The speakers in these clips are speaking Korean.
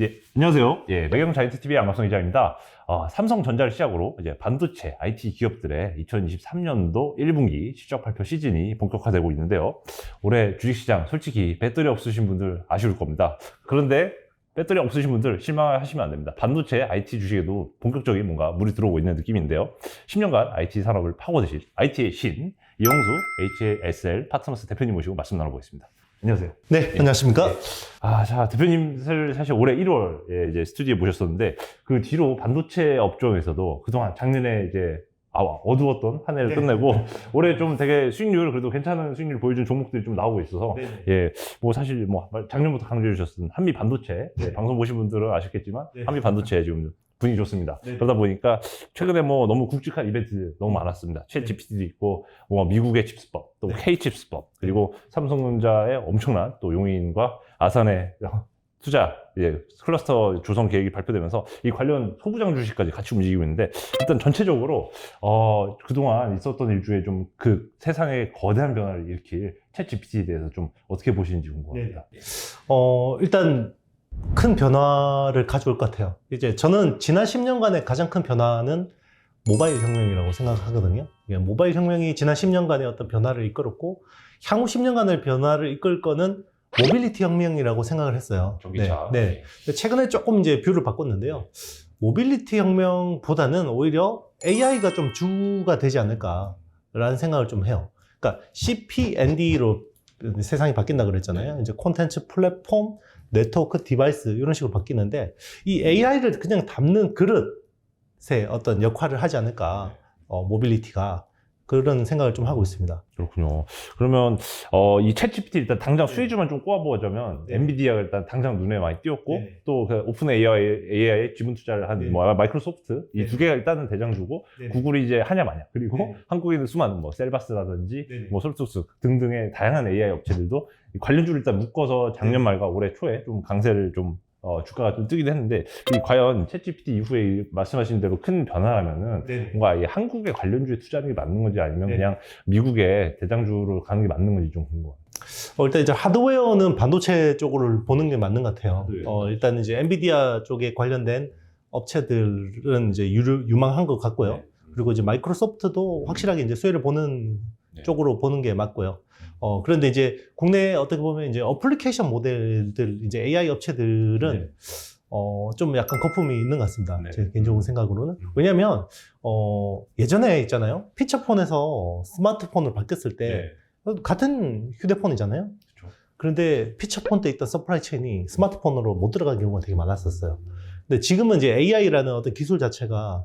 예, 안녕하세요. 예, 매경자이언트TV의 안갑성 기자입니다. 삼성전자를 시작으로 이제 반도체 IT 기업들의 2023년도 1분기 실적 발표 시즌이 본격화되고 있는데요. 올해 주식시장 솔직히 배터리 없으신 분들 아쉬울 겁니다. 그런데 배터리 없으신 분들 실망하시면 안 됩니다. 반도체 IT 주식에도 본격적인 뭔가 물이 들어오고 있는 느낌인데요. 10년간 IT 산업을 파고드실 IT의 신 이용수 HSL 파트너스 대표님 모시고 말씀 나눠보겠습니다. 안녕하세요. 네, 안녕하십니까? 자, 대표님을 사실 올해 1월에 이제 스튜디오에 모셨었는데, 그 뒤로 반도체 업종에서도 그동안 작년에 이제, 어두웠던 한 해를 끝내고, 올해 좀 되게 수익률, 그래도 괜찮은 수익률 보여준 종목들이 좀 나오고 있어서, 예, 뭐 사실 뭐, 작년부터 강조해 주셨던 한미 반도체, 방송 보신 분들은 아셨겠지만, 한미 반도체 지금 분위기 좋습니다. 그러다 보니까 최근에 뭐 너무 굵직한 이벤트 너무 많았습니다. 챗 GPT도 있고, 뭐 미국의 칩스법, 또 K-칩스법, 그리고 삼성전자의 엄청난 또 용인과 아산의 투자, 클러스터 조성 계획이 발표되면서 이 관련 소부장 주식까지 같이 움직이고 있는데, 일단 전체적으로, 그동안 있었던 일 중에 좀 그 세상의 거대한 변화를 일으킬 챗 GPT에 대해서 좀 어떻게 보시는지 궁금합니다. 일단 큰 변화를 가져올 것 같아요. 이제 저는 지난 10년간의 가장 큰 변화는 모바일 혁명이라고 생각하거든요. 모바일 혁명이 지난 10년간의 어떤 변화를 이끌었고, 향후 10년간의 변화를 이끌 거는 모빌리티 혁명이라고 생각을 했어요. 전기차. 네. 최근에 조금 이제 뷰를 바꿨는데요. 모빌리티 혁명보다는 오히려 AI가 좀 주가 되지 않을까라는 생각을 좀 해요. 그러니까 CP&D로 세상이 바뀐다 그랬잖아요. 이제 콘텐츠 플랫폼, 네트워크 디바이스 이런 식으로 바뀌는데, 이 AI를 그냥 담는 그릇의 어떤 역할을 하지 않을까, 모빌리티가. 그런 생각을 좀 하고 있습니다. 그렇군요. 그러면 이 챗GPT 일단 당장 수혜주만 좀 꼽아보자면 엔비디아가 일단 당장 눈에 많이 띄었고, 또 그 오픈 AI에 지분 투자를 한 뭐 마이크로소프트 이 두 개가 일단은 대장주고, 구글이 이제 하냐 마냐, 그리고 한국에 있는 수많은 뭐 셀바스라든지 뭐 솔소스 등등의 다양한 AI 업체들도 관련주를 일단 묶어서 작년 말과 올해 초에 좀 강세를 좀 주가가 좀 뜨기도 했는데, 과연 챗GPT 이후에 말씀하신 대로 큰 변화라면은 뭔가 이 한국의 관련주에 투자하는 게 맞는 건지, 아니면 그냥 미국의 대장주로 가는 게 맞는 건지 좀 궁금합니다. 일단 이제 하드웨어는 반도체 쪽으로 보는 게 맞는 것 같아요. 일단 이제 엔비디아 쪽에 관련된 업체들은 이제 유망한 것 같고요. 그리고 이제 마이크로소프트도 확실하게 이제 수혜를 보는 쪽으로 보는 게 맞고요. 그런데 이제 국내에 어떻게 보면 이제 어플리케이션 모델들, 이제 AI 업체들은 좀 약간 거품이 있는 것 같습니다. 제 개인적인 생각으로는. 왜냐면, 예전에 있잖아요. 피처폰에서 스마트폰으로 바뀌었을 때, 같은 휴대폰이잖아요. 그런데 피처폰 때 있던 서프라이 체인이 스마트폰으로 못 들어가는 경우가 되게 많았었어요. 근데 지금은 이제 AI라는 어떤 기술 자체가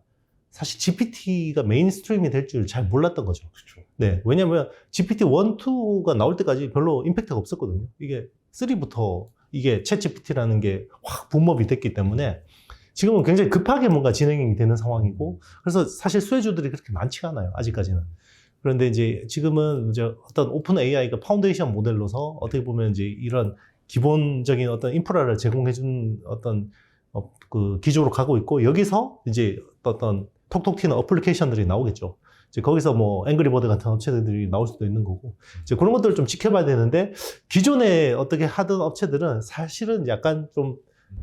사실 GPT가 메인스트림이 될 줄 잘 몰랐던 거죠. 네. 왜냐면 GPT 1, 2가 나올 때까지 별로 임팩트가 없었거든요. 이게 3부터 이게 챗 GPT라는 게 확 붐업이 됐기 때문에 지금은 굉장히 급하게 뭔가 진행이 되는 상황이고, 그래서 사실 수혜주들이 그렇게 많지가 않아요. 아직까지는. 그런데 이제 지금은 이제 어떤 오픈 AI가 파운데이션 모델로서 어떻게 보면 이제 이런 기본적인 어떤 인프라를 제공해준 어떤 그 기조로 가고 있고, 여기서 이제 어떤 톡톡 튀는 어플리케이션들이 나오겠죠. 이제 거기서 뭐 앵그리버드 같은 업체들이 나올 수도 있는 거고, 이제 그런 것들을 좀 지켜봐야 되는데, 기존에 어떻게 하던 업체들은 사실은 약간 좀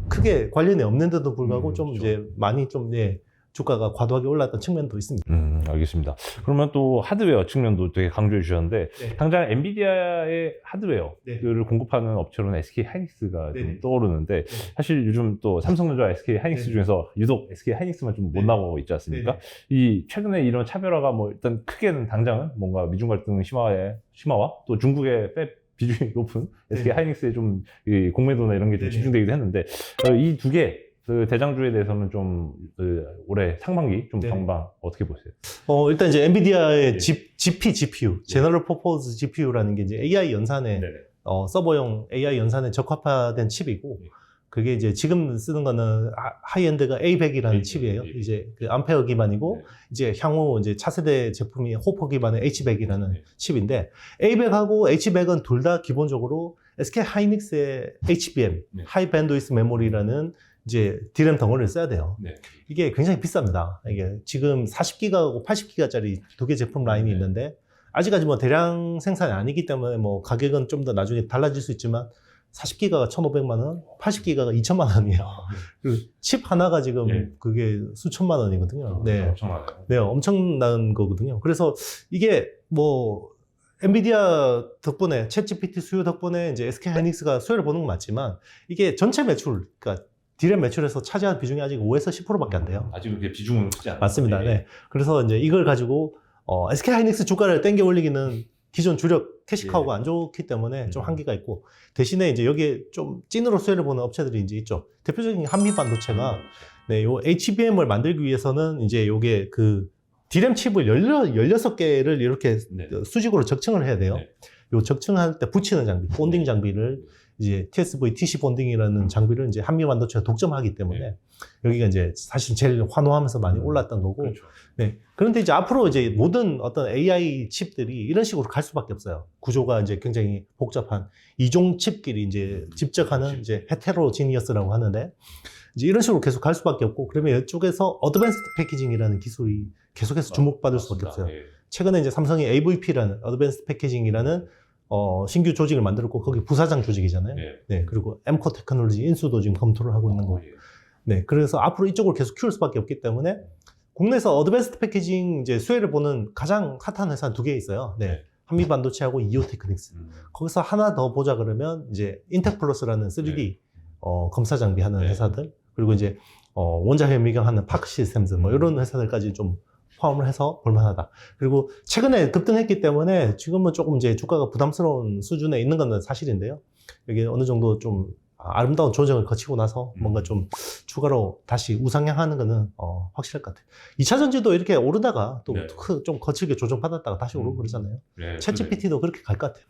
크게 관련이 없는데도 불구하고 좀 이제 많이 좀 주가가 과도하게 올랐던 측면도 있습니다. 알겠습니다. 그러면 또 하드웨어 측면도 되게 강조해 주셨는데, 당장 엔비디아의 하드웨어를 공급하는 업체로는 SK 하이닉스가 좀 떠오르는데, 사실 요즘 또 삼성전자 SK 하이닉스 중에서 유독 SK 하이닉스만 좀 못 나가고 있지 않습니까? 이 최근에 이런 차별화가 뭐 일단 크게는 당장은 뭔가 미중 갈등 심화와 또 중국의 팹 비중이 높은 SK 하이닉스의 좀 공매도나 이런 게 좀 집중되기도 했는데, 이 두 개 그 대장주에 대해서는 좀 올해 상반기 좀 전반 어떻게 보세요? 일단 이제 엔비디아의 GPU, General Purpose GPU라는 게 이제 AI 연산에 서버용 AI 연산에 적합화된 칩이고, 그게 이제 지금 쓰는 거는 하이엔드가 A100이라는 칩이에요. 이제 그 암페어 기반이고, 이제 향후 이제 차세대 제품이 호퍼 기반의 H100이라는 칩인데, A100하고 H100은 둘 다 기본적으로 SK 하이닉스의 HBM, 하이 밴드위스 메모리라는 이제 DRAM 덩어리를 써야 돼요. 이게 굉장히 비쌉니다. 이게 지금 40기가하고 80기가짜리 두 개 제품 라인이 있는데, 아직까지 뭐 대량 생산이 아니기 때문에 뭐 가격은 좀 더 나중에 달라질 수 있지만, 40기가가 1,500만 원, 80기가가 2천만 원이에요. 그리고 칩 하나가 지금 예. 그게 수천만 원이거든요. 네. 엄청나네요. 네, 엄청난 거거든요. 그래서 이게 뭐 엔비디아 덕분에 챗GPT 수요 덕분에 이제 SK 하이닉스가 수혜를 보는 건 맞지만 이게 전체 매출, 그러니까 디램 매출에서 차지한 비중이 아직 5에서 10%밖에 안 돼요. 아직 그렇게 비중은 크지 않아요. 맞습니다. 네. 그래서 이제 이걸 가지고 SK 하이닉스 주가를 땡겨 올리기는 기존 주력 캐시카우가 안 좋기 때문에 좀 한계가 있고, 대신에 이제 여기에 좀 찐으로 수혜를 보는 업체들이 이제 있죠. 대표적인 한미 반도체가 네, 요 HBM을 만들기 위해서는 이제 요게 그 디램 칩을 16개를 이렇게 네. 수직으로 적층을 해야 돼요. 네. 요 적층할 때 붙이는 장비, 본딩 장비를 이제 TSV, TC 본딩이라는 장비를 이제 한미 반도체가 독점하기 때문에 네. 여기가 이제 사실 제일 환호하면서 많이 올랐던 거고. 그렇죠. 네. 그런데 이제 앞으로 이제 모든 어떤 AI 칩들이 이런 식으로 갈 수밖에 없어요. 구조가 이제 굉장히 복잡한 이종 칩끼리 이제 집적하는 이제 헤테로지니어스라고 하는데, 이제 이런 식으로 계속 갈 수밖에 없고, 그러면 이쪽에서 어드밴스드 패키징이라는 기술이 계속해서 주목받을 수밖에 없어요. 예. 최근에 이제 삼성이 AVP라는 어드밴스드 패키징이라는 신규 조직을 만들었고, 거기 부사장 조직이잖아요. 예. 네. 그리고 엠코 테크놀로지 인수도 지금 검토를 하고 있는 거고. 예. 네. 그래서 앞으로 이쪽을 계속 키울 수밖에 없기 때문에 국내에서 어드밴스드 패키징 이제 수혜를 보는 가장 핫한 회사 두 개 있어요. 네. 네. 한미 반도체하고 이오 테크닉스. 거기서 하나 더 보자 그러면 이제 인텍플러스라는 3D 네. 검사 장비 하는 네. 회사들, 그리고 이제 원자핵 미경하는 파크 시스템즈 뭐 이런 회사들까지 좀 포함을 해서 볼만하다. 그리고 최근에 급등했기 때문에 지금은 조금 이제 주가가 부담스러운 수준에 있는 건 사실인데요. 이게 어느 정도 좀 아름다운 조정을 거치고 나서 뭔가 좀 추가로 다시 우상향하는 거는 확실할 것 같아요. 2차 전지도 이렇게 오르다가 또 네. 좀 거칠게 조정받았다가 다시 오르고 그러잖아요. 네. 챗GPT도 그렇게 갈 것 같아요.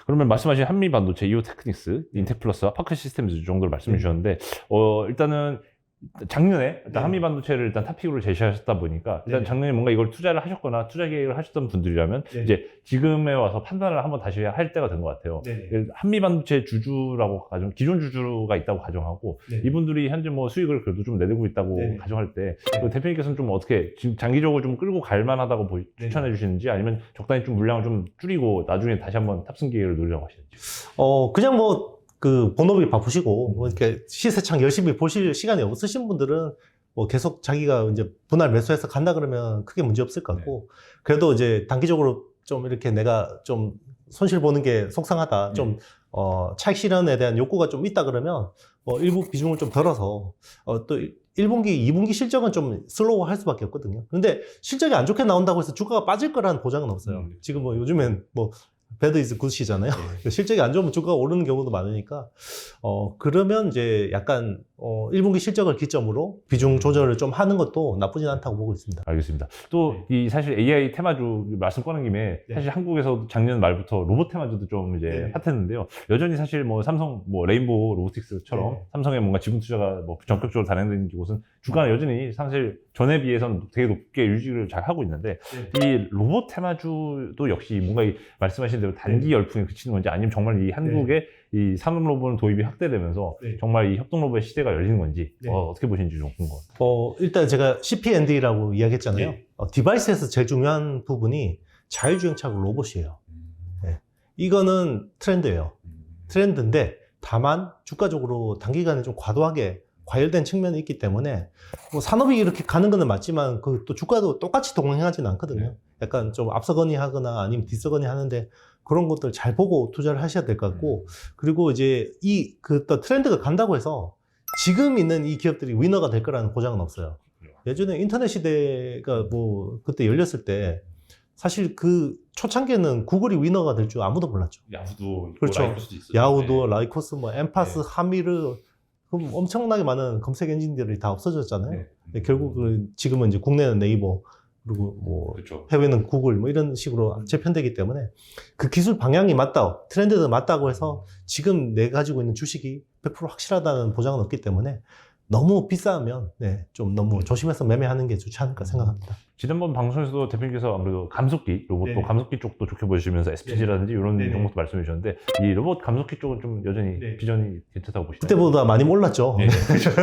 그러면 말씀하신 한미 반도체, 이오 테크닉스, 인텍플러스와 파크 시스템즈 정도를 말씀해 네. 주셨는데, 일단은 작년에 일단 네. 한미 반도체를 일단 탑픽으로 제시하셨다 보니까 일단 네. 작년에 뭔가 이걸 투자를 하셨거나 투자 계획을 하셨던 분들이라면 네. 이제 지금에 와서 판단을 한번 다시 할 때가 된 것 같아요. 네. 한미 반도체 주주라고 기존 주주가 있다고 가정하고 네. 이분들이 현재 뭐 수익을 그래도 좀 내고 있다고 네. 가정할 때 네. 그 대표님께서는 좀 어떻게 지금 장기적으로 좀 끌고 갈 만하다고 네. 추천해 주시는지, 아니면 적당히 좀 물량을 좀 줄이고 나중에 다시 한번 탑승 기회를 노리라고 하시는지. 그냥 뭐 그 본업이 바쁘시고 뭐 이렇게 시세창 열심히 보실 시간이 없으신 분들은 뭐 계속 자기가 이제 분할 매수해서 간다 그러면 크게 문제 없을 것 같고, 그래도 이제 단기적으로 좀 이렇게 내가 좀 손실 보는 게 속상하다, 좀 차익 실현에 대한 욕구가 좀 있다 그러면 뭐 일부 비중을 좀 덜어서 또 1분기, 2분기 실적은 좀 슬로우 할 수밖에 없거든요. 근데 실적이 안 좋게 나온다고 해서 주가가 빠질 거라는 보장은 없어요. 지금 뭐 요즘엔 뭐 배드 이즈 굿이잖아요. 실적이 안 좋으면 주가가 오르는 경우도 많으니까, 그러면 이제 약간, 1분기 실적을 기점으로 비중 조절을 좀 하는 것도 나쁘진 않다고 보고 있습니다. 알겠습니다. 또 이 사실 AI 테마주 말씀 꺼낸 김에 네. 사실 한국에서 작년 말부터 로봇 테마주도 좀 이제 네. 핫했는데요. 여전히 사실 뭐 삼성, 뭐 레인보우 로보틱스처럼 네. 삼성의 뭔가 지분 투자가 뭐 전격적으로 단행되는 곳은 주가는 여전히 사실 전에 비해서는 되게 높게 유지를 잘 하고 있는데, 이 로봇 테마주도 역시 뭔가 이 말씀하신 대로 단기 열풍에 그치는 건지, 아니면 정말 이 한국의 이 산업 로봇 도입이 확대되면서 네. 정말 이 협동 로봇의 시대가 열리는 건지 네. 어떻게 보시는지 좀 궁금합니다. 일단 제가 CPND라고 이야기했잖아요. 네. 디바이스에서 제일 중요한 부분이 자율주행차고 로봇이에요. 네. 이거는 트렌드예요. 트렌드인데 다만 주가적으로 단기간에 좀 과도하게 과열된 측면이 있기 때문에 뭐 산업이 이렇게 가는 거는 맞지만 그 또 주가도 똑같이 동행하지는 않거든요. 약간 좀 앞서거니 하거나 아니면 뒤서거니 하는데 그런 것들 잘 보고 투자를 하셔야 될 것 같고, 그리고 이제 또 트렌드가 간다고 해서 지금 있는 이 기업들이 위너가 될 거라는 보장은 없어요. 예전에 인터넷 시대가 뭐 그때 열렸을 때 사실 그 초창기에는 구글이 위너가 될 줄 아무도 몰랐죠. 야후도, 그렇죠. 라이코스도 있어요. 야후도, 라이코스, 뭐 엠파스, 네. 하미르, 그럼 엄청나게 많은 검색 엔진들이 다 없어졌잖아요. 네. 근데 결국은 지금은 이제 국내는 네이버, 그리고 뭐 그렇죠. 해외는 구글 뭐 이런 식으로 재편되기 때문에 그 기술 방향이 맞다, 트렌드도 맞다고 해서 지금 내 가지고 있는 주식이 100% 확실하다는 보장은 없기 때문에 너무 비싸면 좀 너무 조심해서 매매하는 게 좋지 않을까 생각합니다. 지난번 방송에서도 대표님께서 아무래도 감속기, 로봇도 네네. 감속기 쪽도 좋게 보시면서 SPG라든지 이런 네네. 정보도 말씀해 주셨는데, 이 로봇 감속기 쪽은 좀 여전히 네. 비전이 괜찮다고 보시나요? 그때보다 많이 올랐죠. 네.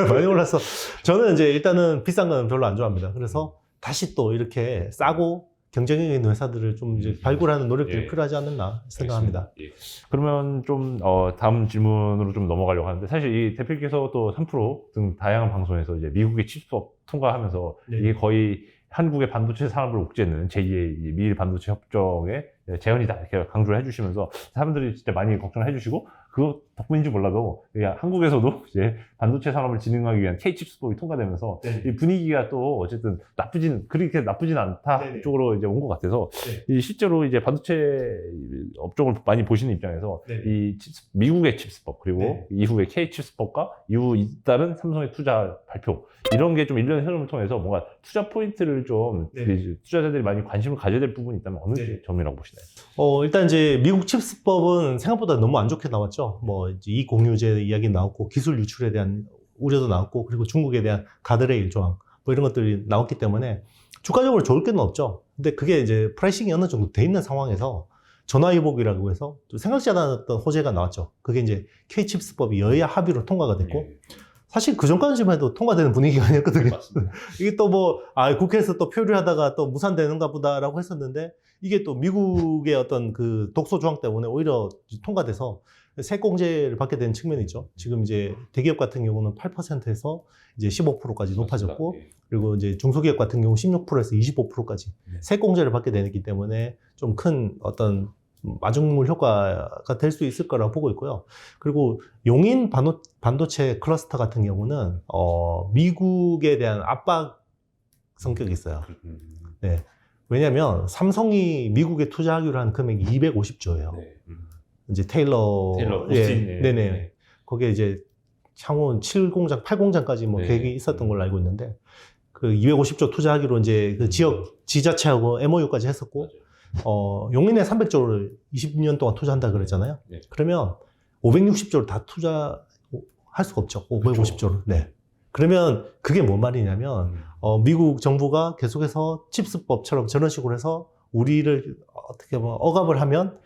많이 올라서 저는 이제 일단은 비싼 건 별로 안 좋아합니다. 그래서 다시 또 이렇게 싸고 경쟁적인 회사들을 좀 이제 발굴하는 노력들이 예. 필요하지 않나 생각합니다. 예. 그러면 좀 다음 질문으로 좀 넘어가려고 하는데 사실 이 대표께서 또 3프로 등 다양한 방송에서 이제 미국의 칩스법 통과하면서 네. 이게 거의 한국의 반도체 산업을 옥죄는 제2의 미일 반도체 협정의 재현이다 이렇게 강조를 해주시면서 사람들이 진짜 많이 걱정을 해주시고 그거 덕분인지 몰라도 한국에서도 이제 반도체 산업을 진흥하기 위한 K-칩스법이 통과되면서 네. 이 분위기가 또 어쨌든 그렇게 나쁘진 않다 네네. 쪽으로 이제 온 것 같아서 네. 이 실제로 이제 반도체 업종을 많이 보시는 입장에서 네. 이 미국의 칩스법 그리고 네. 이후의 K-칩스법과 이후 잇따른 삼성의 투자 발표 이런 게 좀 일련의 흐름을 통해서 뭔가 투자 포인트를 좀 네. 이제 투자자들이 많이 관심을 가져야 될 부분이 있다면 어느 네. 점이라고 보시나요? 일단 이제 미국 칩스법은 생각보다 너무 안 좋게 나왔죠. 뭐 이제 이 공유제 이야기 나왔고 기술 유출에 대한 우려도 나왔고 그리고 중국에 대한 가드레일 조항 뭐 이런 것들이 나왔기 때문에 주가적으로 좋을 게는 없죠. 근데 그게 이제 프라이싱이 어느 정도 돼 있는 상황에서 전화위복이라고 해서 좀 생각지 않았던 호재가 나왔죠. 그게 이제 K-칩스법이 여야 합의로 통과가 됐고 예. 사실 그 전까지만 해도 통과되는 분위기가 아니었거든요. 맞습니다. 이게 또 뭐, 국회에서 또 표류를 하다가 또 무산되는가 보다라고 했었는데, 이게 또 미국의 어떤 그 독소 조항 때문에 오히려 통과돼서 세공제를 받게 된 측면이 있죠. 지금 이제 대기업 같은 경우는 8%에서 이제 15%까지 높아졌고, 예. 그리고 이제 중소기업 같은 경우 16%에서 25%까지 네. 세공제를 받게 되기 때문에 좀 큰 어떤 마중물 효과가 될 수 있을 거라고 보고 있고요. 그리고 용인 반도체 클러스터 같은 경우는 미국에 대한 압박 성격이 있어요. 네. 왜냐하면 삼성이 미국에 투자하기로 한 금액이 250조예요. 네. 이제 테일러, 오스틴, 예. 네네. 네. 거기에 이제 향후 7공장, 8공장까지 뭐 네. 계획이 있었던 걸로 알고 있는데 그 250조 투자하기로 이제 그 지자체하고 MOU까지 했었고. 용인에 300조를 20년 동안 투자한다 그랬잖아요. 네. 그러면 560조를 다 투자할 수가 없죠. 550조를. 네. 그러면 그게 뭔 말이냐면, 미국 정부가 계속해서 칩스법처럼 저런 식으로 해서 우리를 어떻게 보면 억압을 하면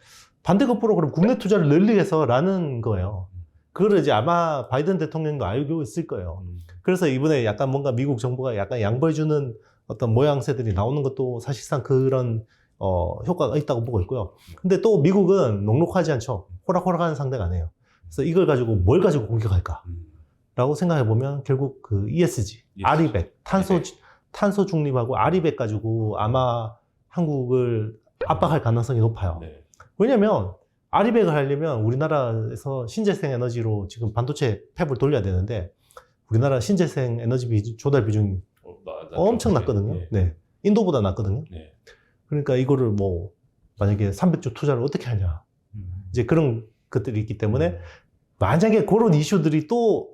반대급부로 그럼 국내 투자를 늘리게 해서라는 거예요. 그거를 이제 아마 바이든 대통령도 알고 있을 거예요. 그래서 이번에 약간 뭔가 미국 정부가 약간 양보해주는 어떤 모양새들이 나오는 것도 사실상 그런 효과가 있다고 보고 있고요. 근데 또 미국은 녹록하지 않죠. 호락호락하는 상대가 아니에요. 그래서 이걸 가지고 뭘 가지고 공격할까? 라고 생각해 보면 결국 그 ESG, 아리백, 탄소 중립하고 아리백 가지고 아마 한국을 압박할 가능성이 높아요. 네. 왜냐면 아리백을 하려면 우리나라에서 신재생 에너지로 지금 반도체 팹을 돌려야 되는데 우리나라 신재생 에너지 조달 비중이 엄청 낮거든요. 네. 네. 인도보다 낮거든요. 네. 그러니까 이거를 뭐 만약에 300조 투자를 어떻게 하냐 이제 그런 것들이 있기 때문에 만약에 그런 이슈들이 또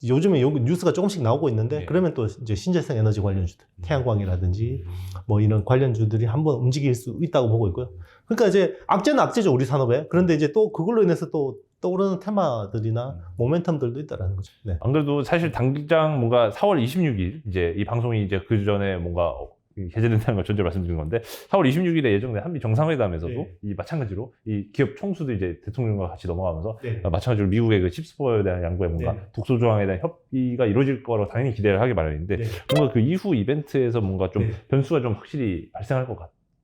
요즘에 뉴스가 조금씩 나오고 있는데 네. 그러면 또 이제 신재생 에너지 관련주들 태양광이라든지 뭐 이런 관련주들이 한번 움직일 수 있다고 보고 있고요. 그러니까 이제 악재는 악재죠 우리 산업에. 그런데 이제 또 그걸로 인해서 또 떠오르는 테마들이나 모멘텀들도 있다라는 거죠. 네. 안 그래도 사실 당장 뭔가 4월 26일 이제 이 방송이 이제 그 전에 뭔가 개최된다는 걸 전제 말씀드린 건데 4월 26일에 예정된 한미 정상회담에서도 네. 이 마찬가지로 이 기업 총수도 이제 대통령과 같이 넘어가면서 네. 마찬가지로 미국의 그 칩스법에 대한 양보에 뭔가 네. 독소 조항에 대한 협의가 이루어질 거라고 당연히 기대를 하기 마련인데 네. 뭔가 그 이후 이벤트에서 뭔가 좀 네. 변수가 좀 확실히 발생할 것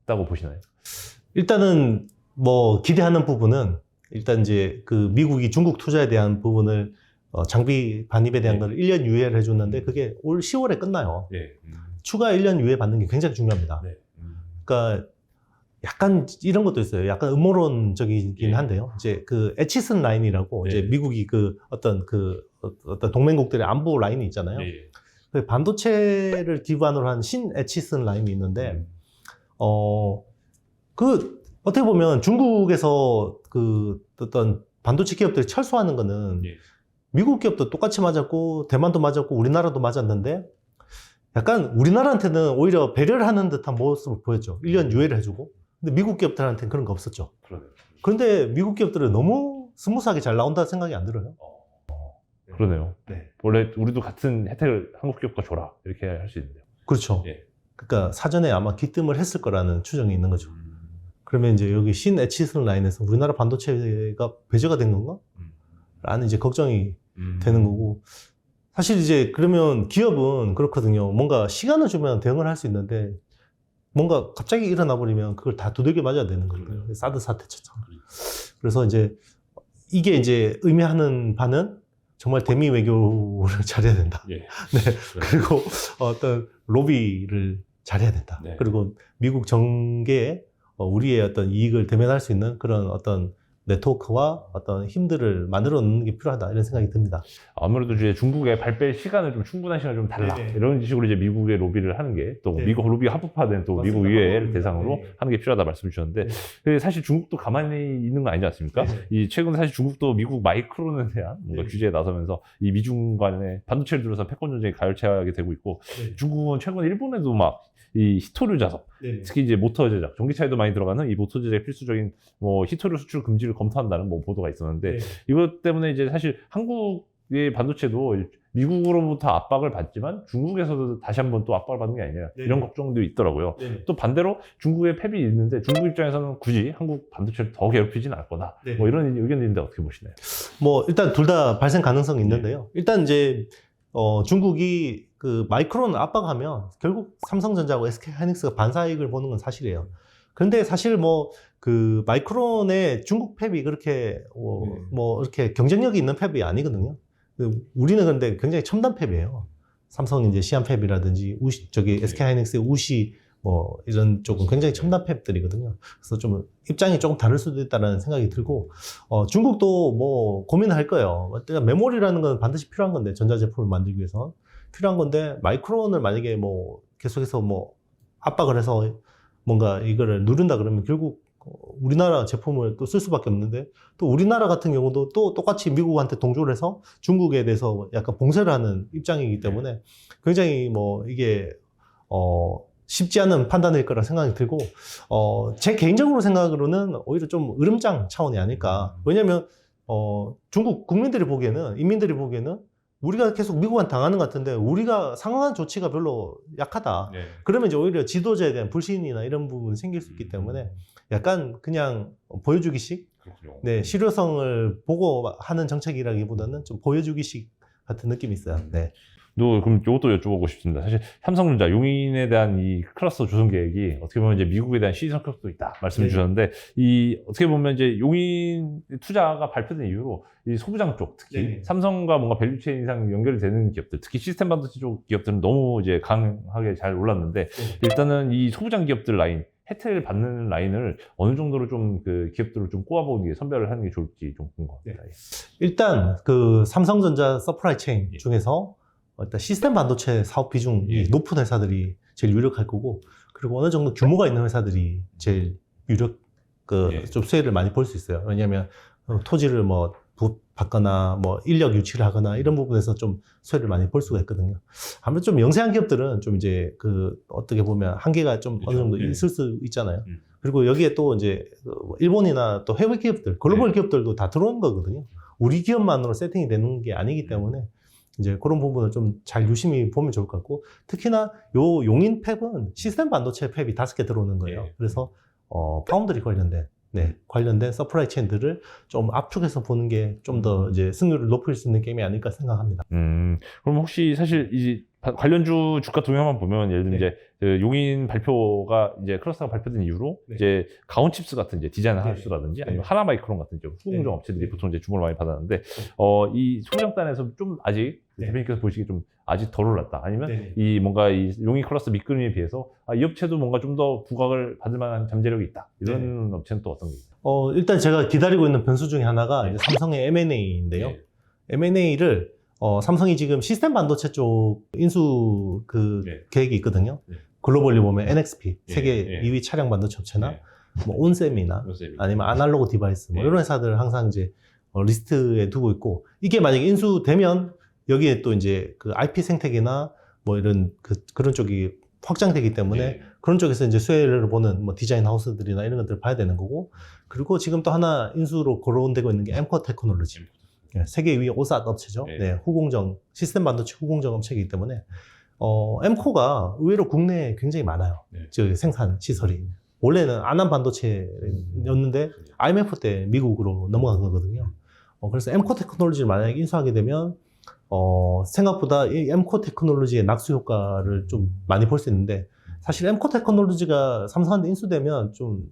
같다고 보시나요? 일단은 뭐 기대하는 부분은 일단 이제 그 미국이 중국 투자에 대한 부분을 장비 반입에 대한 네. 걸 1년 유예를 해줬는데 그게 올 10월에 끝나요. 네. 추가 1년 유예 받는 게 굉장히 중요합니다. 네. 그러니까 약간 이런 것도 있어요. 약간 음모론적이긴 예. 한데요. 이제 그 에치슨 라인이라고 네. 이제 미국이 그 어떤 동맹국들의 안보 라인이 있잖아요. 네. 그 반도체를 기반으로 한 신 에치슨 라인이 있는데 그 어떻게 보면 중국에서 그 어떤 반도체 기업들이 철수하는 거는 예. 미국 기업도 똑같이 맞았고 대만도 맞았고 우리나라도 맞았는데 약간 우리나라한테는 오히려 배려를 하는 듯한 모습을 보였죠. 1년 유예를 해주고. 근데 미국 기업들한테는 그런 거 없었죠. 그러네요. 그런데 미국 기업들은 너무 스무스하게 잘 나온다 생각이 안 들어요. 그러네요. 네. 원래 우리도 같은 혜택을 한국 기업과 줘라 이렇게 할 수 있는데요. 그렇죠. 예. 그러니까 사전에 아마 기뜸을 했을 거라는 추정이 있는 거죠. 그러면 이제 여기 신 에치슨 라인에서 우리나라 반도체가 배제가 된 건가? 라는 이제 걱정이 되는 거고. 사실 이제 그러면 기업은 그렇거든요. 뭔가 시간을 주면 대응을 할 수 있는데 뭔가 갑자기 일어나 버리면 그걸 다 두들겨 맞아야 되는 거예요. 사드 사태처럼. 그래서 이제 이게 이제 의미하는 바는 정말 대미 외교를 잘해야 된다. 예. 네. 그리고 어떤 로비를 잘해야 된다. 네. 그리고 미국 정계에 우리의 어떤 이익을 대면할 수 있는 그런 어떤 네트워크와 어떤 힘들을 만들어 놓는 게 필요하다 이런 생각이 듭니다. 아무래도 이제 중국의 발뺄 시간을 좀 충분한 시간을 좀 달라. 네네. 이런 식으로 이제 미국의 로비를 하는 게 또 네. 미국 로비가 합법화된 또 맞습니다. 미국 의회를 합법입니다. 대상으로 네. 하는 게 필요하다 말씀 주셨는데 네. 사실 중국도 가만히 있는 거 아니지 않습니까? 네. 이 최근에 사실 중국도 미국 마이크론에 대한 뭔가 네. 규제에 나서면서 이 미중 간의 반도체를 둘러싼 패권 전쟁이 가열차게 되고 있고 네. 중국은 최근에 일본에도 막 이 히토류 자석, 네. 특히 이제 모터 제작, 전기차에도 많이 들어가는 이 모터 제작 필수적인 뭐 히토류 수출 금지를 검토한다는 뭐 보도가 있었는데 네. 이것 때문에 이제 사실 한국의 반도체도 미국으로부터 압박을 받지만 중국에서도 다시 한번 또 압박을 받는 게 아니냐 네. 이런 걱정도 있더라고요. 네. 또 반대로 중국의 폐비 있는데 중국 입장에서는 굳이 한국 반도체를 더 괴롭히진 않을 거다. 네. 뭐 이런 의견인데 어떻게 보시나요? 뭐 일단 둘 다 발생 가능성이 있는데요. 일단 이제 중국이 그 마이크론 압박하면 결국 삼성전자하고 SK하이닉스가 반사이익을 보는 건 사실이에요. 그런데 사실 뭐 그 마이크론의 중국 팹이 그렇게 뭐 이렇게 경쟁력이 있는 팹이 아니거든요. 우리는 근데 굉장히 첨단 팹이에요. 삼성 이제 시안 팹이라든지 SK하이닉스의 우시 뭐 이런 쪽은 굉장히 첨단 팹들이거든요. 그래서 좀 입장이 조금 다를 수도 있다는 생각이 들고 중국도 뭐 고민할 거예요. 메모리라는 건 반드시 필요한 건데 전자제품을 만들기 위해서 필요한 건데 마이크론을 만약에 뭐 계속해서 뭐 압박을 해서 뭔가 이거를 누른다 그러면 결국 우리나라 제품을 또 쓸 수밖에 없는데 또 우리나라 같은 경우도 또 똑같이 미국한테 동조를 해서 중국에 대해서 약간 봉쇄를 하는 입장이기 때문에 굉장히 뭐 이게 쉽지 않은 판단일 거라 생각이 들고 제 개인적으로 생각으로는 오히려 좀 으름장 차원이 아닐까. 왜냐면 중국 국민들이 보기에는 인민들이 보기에는 우리가 계속 미국한테 당하는 것 같은데 우리가 상응한 조치가 별로 약하다. 네. 그러면 이제 오히려 지도자에 대한 불신이나 이런 부분이 생길 수 있기 때문에 약간 그냥 보여주기식, 그렇군요. 네, 실효성을 보고 하는 정책이라기보다는 좀 보여주기식 같은 느낌이 있어요. 네. 그럼 이것도 여쭤보고 싶습니다. 사실 삼성전자 용인에 대한 이 클러스터 조성 계획이 어떻게 보면 이제 미국에 대한 시선 성격도 있다 말씀해 네. 주셨는데 이 어떻게 보면 이제 용인 투자가 발표된 이후로 이 소부장 쪽 특히 네. 삼성과 뭔가 밸류체인 이상 연결이 되는 기업들 특히 시스템 반도체 쪽 기업들은 너무 이제 강하게 잘 올랐는데 일단은 이 소부장 기업들 라인 혜택을 받는 라인을 어느 정도로 좀 그 기업들을 좀 꼬아보는 게 선별을 하는 게 좋을지 좀 궁금합니다. 일단 그 삼성전자 서프라이 체인 예. 중에서 일단 시스템 반도체 사업 비중이 예. 높은 회사들이 제일 유력할 거고, 그리고 어느 정도 규모가 있는 회사들이 제일 유력, 예. 좀 수혜를 많이 볼 수 있어요. 왜냐하면 토지를 뭐 받거나 뭐 인력 유치를 하거나 이런 부분에서 좀 수혜를 많이 볼 수가 있거든요. 아무래도 좀 영세한 기업들은 좀 이제 그 어떻게 보면 한계가 좀 그렇죠. 어느 정도 예. 있을 수 있잖아요. 그리고 여기에 또 이제 일본이나 또 해외 기업들, 글로벌 네. 기업들도 다 들어오는 거거든요. 우리 기업만으로 세팅이 되는 게 아니기 때문에 이제 그런 부분을 좀 잘 유심히 보면 좋을 것 같고, 특히나 요 용인 팹은 시스템 반도체 팹이 5개 들어오는 거예요. 네. 그래서 파운드리 관련된 서프라이 체인들을 좀 압축해서 보는 게 좀 더 이제 승률을 높일 수 있는 게임이 아닐까 생각합니다. 그럼 혹시 사실 이 관련주 주가 동향만 보면 예를 들면 네. 이제 그 용인 발표가 이제 클러스터가 발표된 이후로 네. 이제 가온칩스 같은 이제 디자인 하우스라든지 네. 아니면 하나마이크론 같은 이제 후공정 네. 업체들이 보통 이제 주목을 많이 받았는데 이 소부장단에서 좀 아직 네. 대표님께서 보시기에 좀 아직 덜 올랐다 아니면 네. 이 뭔가 이 용인 클러스터 밑그림에 비해서 이 업체도 뭔가 좀 더 부각을 받을 만한 잠재력이 있다 이런 업체는 또 어떤 게 있나요? 일단 제가 기다리고 있는 변수 중에 하나가 네. 이제 삼성의 M&A인데요. 네. M&A를 삼성이 지금 시스템 반도체 쪽 인수 그 네. 계획이 있거든요. 네. 글로벌리 보면 NXP, 네. 세계 네. 2위 차량 반도체 업체나 네. 뭐 온셈이나 아니면 아날로그 디바이스 뭐 네. 이런 회사들을 항상 이제 리스트에 두고 있고, 이게 만약에 인수되면 여기에 또 이제 그 IP 생태계나 뭐 이런 그런 쪽이 확장되기 때문에 네. 그런 쪽에서 이제 수혜를 보는 뭐 디자인 하우스들이나 이런 것들을 봐야 되는 거고, 그리고 지금 또 하나 인수로 거론되고 있는 게 엠코 테크놀로지. 세계 2위 오삿 업체죠. 네. 네, 후공정, 시스템 반도체 후공정 업체이기 때문에, 엠코가 의외로 국내에 굉장히 많아요. 네. 저 생산 시설이. 원래는 아남 반도체였는데, IMF 때 미국으로 넘어간 거거든요. 그래서 엠코 테크놀로지를 만약에 인수하게 되면, 생각보다 이 엠코 테크놀로지의 낙수 효과를 좀 많이 볼 수 있는데, 사실 엠코 테크놀로지가 삼성한테 인수되면 좀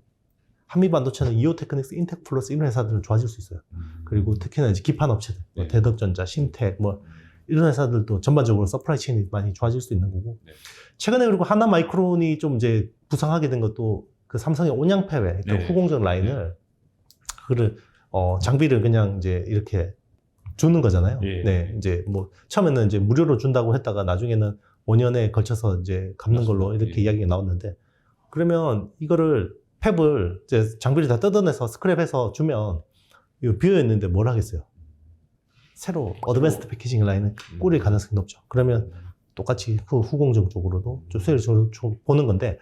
한미 반도체는 이오테크닉스, 인텍플러스 이런 회사들은 좋아질 수 있어요. 그리고 특히나 이제 기판 업체들, 뭐 대덕전자, 신텍, 뭐 이런 회사들도 전반적으로 서프라이 체인이 많이 좋아질 수 있는 거고. 최근에 그리고 하나 마이크론이 좀 이제 부상하게 된 것도 그 삼성의 온양패배, 그러니까 후공정 라인을 그를 장비를 그냥 이제 이렇게 주는 거잖아요. 네, 이제 뭐 처음에는 이제 무료로 준다고 했다가 나중에는 5년에 걸쳐서 이제 갚는 걸로 이렇게 이야기가 나왔는데, 그러면 이거를 팹을 이제 장비를 다 뜯어내서 스크랩해서 주면 이거 비어 있는데 뭘 하겠어요? 새로 어드밴스드 패키징 라인을 꾸릴 가능성이 높죠. 그러면 똑같이 후공정 쪽으로도 좀 수혜를 보는 건데,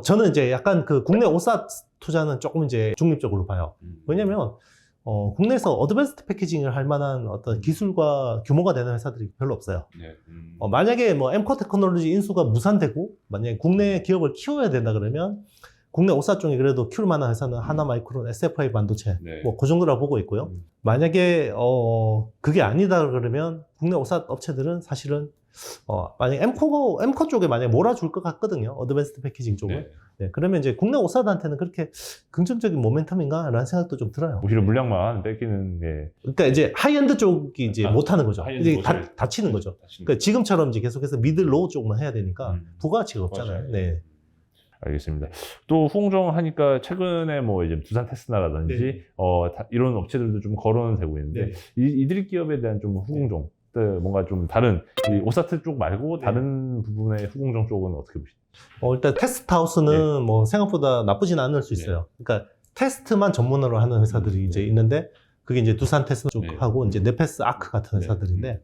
저는 이제 약간 그 국내 오사 투자는 조금 이제 중립적으로 봐요. 왜냐면 국내에서 어드밴스드 패키징을 할 만한 어떤 기술과 규모가 되는 회사들이 별로 없어요. 만약에 뭐 엠코 테크놀로지 인수가 무산되고 만약에 국내 기업을 키워야 된다 그러면 국내 오사 중에 그래도 키울 만한 회사는 하나 마이크론, SFI 반도체 뭐 그 정도라고 보고 있고요. 만약에 그게 아니다 그러면 국내 오사 업체들은 사실은 만약에 엠코 쪽에 만약에 몰아줄 것 같거든요. 어드밴스드 패키징 쪽을. 네, 그러면 이제 국내 오사들한테는 그렇게 긍정적인 모멘텀인가? 라는 생각도 좀 들어요. 오히려 물량만 뺏기는 게. 그러니까 이제 하이엔드 쪽이 이제 못하는 거죠. 이제 다치는 거죠. 그러니까 지금처럼 이제 계속해서 미드 로우 쪽만 해야 되니까 부가가치가 없잖아요. 맞아요. 네. 알겠습니다. 또 후공정 하니까 최근에 뭐 이제 두산 테스나라든지 이런 업체들도 좀 거론은 되고 있는데 이들 기업에 대한 좀 후공정 뭔가 좀 다른 이 오사트 쪽 말고 다른 부분의 후공정 쪽은 어떻게 보시나요? 일단 테스트 하우스는 뭐 생각보다 나쁘진 않을 수 있어요. 그러니까 테스트만 전문으로 하는 회사들이 이제 있는데 그게 이제 두산 테스트 쪽하고 이제 네페스 아크 같은 회사들인데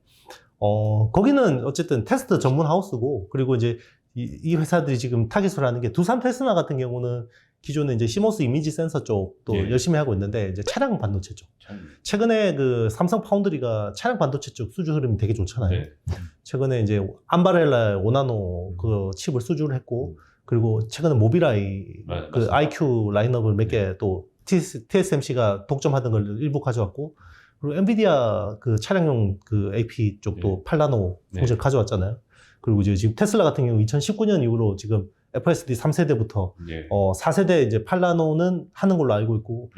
거기는 어쨌든 테스트 전문 하우스고, 그리고 이제 이 회사들이 지금 타깃으로 하는 게 두산 테스나 같은 경우는 기존에 이제 시모스 이미지 센서 쪽도 열심히 하고 있는데 이제 차량 반도체 쪽. 최근에 그 삼성 파운드리가 차량 반도체 쪽 수주 흐름이 되게 좋잖아요. 최근에 이제 암바렐라 5나노 그 칩을 수주를 했고, 그리고 최근에 모빌아이 그 IQ 라인업을 몇 개 또 TSMC가 독점하던 걸 일부 가져왔고, 그리고 엔비디아 그 차량용 그 AP 쪽도 8나노 공제를 가져왔잖아요. 그리고 이제 지금 테슬라 같은 경우 2019년 이후로 지금 FSD 3세대부터 4세대 이제 8나노는 하는 걸로 알고 있고,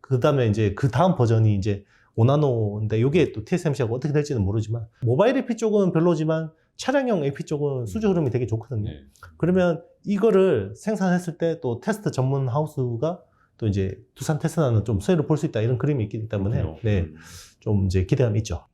그 다음에 이제 그 다음 버전이 이제 5나노인데 이게 또 TSMC하고 어떻게 될지는 모르지만, 모바일 AP 쪽은 별로지만 차량용 AP 쪽은 수주 흐름이 되게 좋거든요. 그러면 이거를 생산했을 때 또 테스트 전문 하우스가 또 이제 두산 테스나는 좀 수혜를 볼 수 있다 이런 그림이 있기 때문에 좀 이제 기대감이 있죠.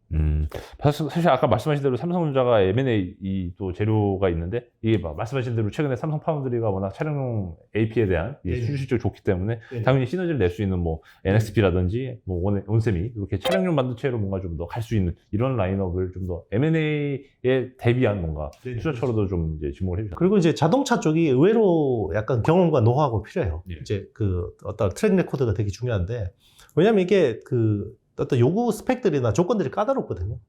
사실 아까 말씀하신 대로 삼성전자가 M&A 또 재료가 있는데, 이게 말씀하신 대로 최근에 삼성 파운드리가 워낙 차량용 AP에 대한 수주 실적이 좋기 때문에 당연히 시너지를 낼 수 있는 뭐 NXP라든지 뭐 온세미 이렇게 차량용 반도체로 뭔가 좀 더 갈 수 있는 이런 라인업을 좀 더 M&A에 대비한 뭔가 투자처로도 좀 이제 주목을 해주셨어요. 그리고 이제 자동차 쪽이 의외로 약간 경험과 노하우가 필요해요. 이제 그 어떤 트랙 레코드가 되게 중요한데, 왜냐면 이게 그 어떤 요구 스펙들이나 조건들이 까다롭거든요.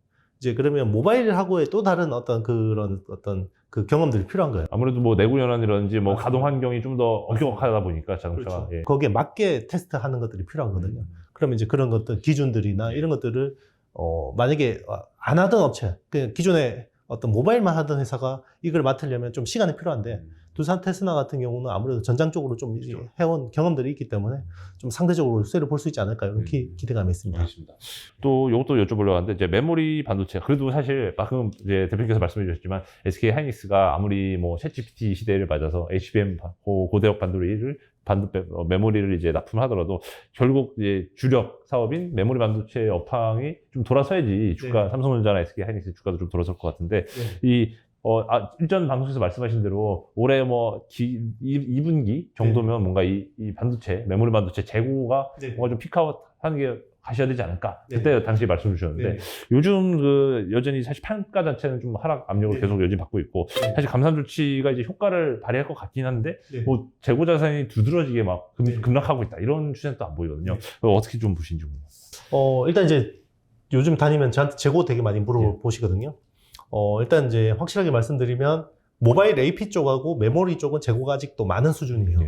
이제 그러면 모바일하고의 또 다른 어떤 그런 어떤 그 경험들이 필요한 거예요. 아무래도 뭐 내구 연한이라든지 뭐 가동 환경이 좀 더 엄격하다 보니까 자동차가. 그렇죠. 거기에 맞게 테스트하는 것들이 필요하거든요. 그러면 이제 그런 것들 기준들이나 이런 것들을 만약에 안 하던 업체, 그냥 기존에 어떤 모바일만 하던 회사가 이걸 맡으려면 좀 시간이 필요한데, 두산 테스나 같은 경우는 아무래도 전장 쪽으로 좀 해온 경험들이 있기 때문에 좀 상대적으로 수혜를 볼 수 있지 않을까, 이런 기대감이 있습니다. 알겠습니다. 또 이것도 여쭤보려고 하는데, 이제 메모리 반도체, 그래도 사실 방금 이제 대표님께서 말씀해 주셨지만 SK 하이닉스가 아무리 뭐 챗GPT 시대를 맞아서 HBM 고대역 메모리를 이제 납품하더라도 결국 이제 주력 사업인 메모리 반도체 업황이 좀 돌아서야지 주가 삼성전자나 SK 하이닉스 주가도 좀 돌아설 것 같은데, 일전 방송에서 말씀하신 대로 올해 뭐 2분기 정도면 뭔가 이 반도체, 메모리 반도체 재고가 뭔가 좀 피크아웃 하는 게 가셔야 되지 않을까. 그때 당시에 말씀 주셨는데, 요즘 그 여전히 사실 판가 자체는 좀 하락 압력을 계속 여전히 받고 있고, 사실 감산 조치가 이제 효과를 발휘할 것 같긴 한데, 뭐 재고 자산이 두드러지게 막 급락하고 있다, 이런 추세는 또 안 보이거든요. 어떻게 좀 보시는지 궁금해요. 일단 이제 요즘 다니면 저한테 재고 되게 많이 물어보시거든요. 일단 이제 확실하게 말씀드리면 모바일 AP 쪽하고 메모리 쪽은 재고가 아직도 많은 수준이에요.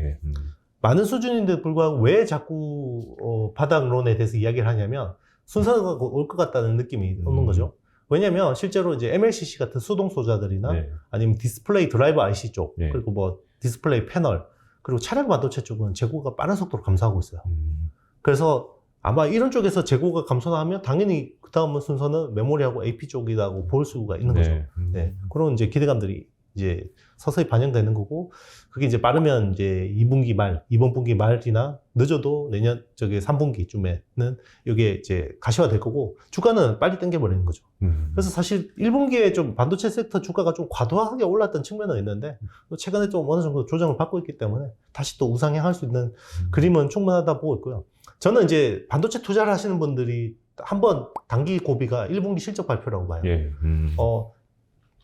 많은 수준인데 불구하고 왜 자꾸 바닥론에 대해서 이야기를 하냐면 순서가 올 것 같다는 느낌이 오는 거죠. 왜냐면 실제로 이제 MLCC 같은 수동 소자들이나 네. 아니면 디스플레이 드라이버 IC 쪽, 네. 그리고 뭐 디스플레이 패널, 그리고 차량 반도체 쪽은 재고가 빠른 속도로 감소하고 있어요. 그래서 아마 이런 쪽에서 재고가 감소하면 당연히 그 다음 순서는 메모리하고 AP 쪽이라고 볼 수가 있는 거죠. 네. 그런 이제 기대감들이 이제 서서히 반영되는 거고, 그게 이제 빠르면 이제 2분기 말, 이번 분기 말이나 늦어도 내년 3분기쯤에는 이게 이제 가시화될 거고, 주가는 빨리 당겨버리는 거죠. 그래서 사실 1분기에 좀 반도체 섹터 주가가 좀 과도하게 올랐던 측면은 있는데, 또 최근에 좀 어느 정도 조정을 받고 있기 때문에 다시 또 우상향할 수 있는 그림은 충분하다 보고 있고요. 저는 이제 반도체 투자를 하시는 분들이 한번 단기 고비가 1분기 실적 발표라고 봐요. 예.